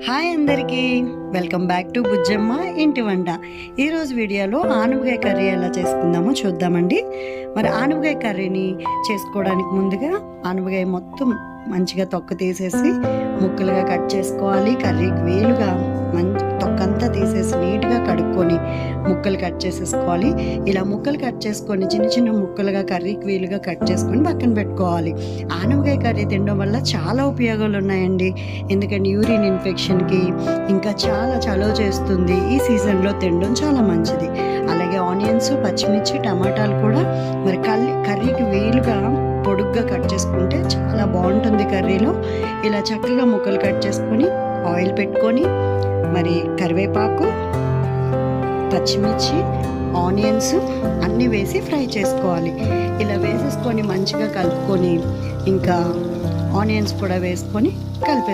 Hi అందరికీ, welcome back to Bujjamma ఇంటి వంట. ఈరోజు వీడియోలో ఆనపకాయ కర్రీ ఎలా చేసుకుందామో చూద్దామండి. మరి ఆనపకాయ కర్రీని చేసుకోవడానికి ముందుగా ఆనపకాయ మొత్తం మంచిగా తొక్క తీసేసి ముక్కలుగా కట్ చేసుకోవాలి. కర్రీకి వేలుగా తొక్కంతా తీసేసి నీట్గా కడుక్కొని ముక్కలు కట్ చేసేసుకోవాలి. ఇలా ముక్కలు కట్ చేసుకొని చిన్న చిన్న ముక్కలుగా కర్రీకి వీలుగా కట్ చేసుకొని పక్కన పెట్టుకోవాలి. ఆనపకాయ కర్రీ తినడం వల్ల చాలా ఉపయోగాలు ఉన్నాయండి. ఎందుకంటే యూరిన్ ఇన్ఫెక్షన్కి ఇంకా చాలా చలువ చేస్తుంది. ఈ సీజన్లో తినడం చాలా మంచిది. అలాగే ఆనియన్స్, పచ్చిమిర్చి, టమాటాలు కూడా మరి కర్రీకి వేలుగా పొడుగ్గా కట్ చేసుకుంటే చాలా బాగుంటుంది కర్రీలో. ఇలా చక్కగా ముక్కలు కట్ చేసుకొని ఆయిల్ పెట్టుకొని మరి కరివేపాకు, పచ్చిమిర్చి, ఆనియన్స్ అన్నీ వేసి ఫ్రై చేసుకోవాలి. ఇలా వేసేసుకొని మంచిగా కలుపుకొని ఇంకా ఆనియన్స్ కూడా వేసుకొని కలిపేసుకోవాలి.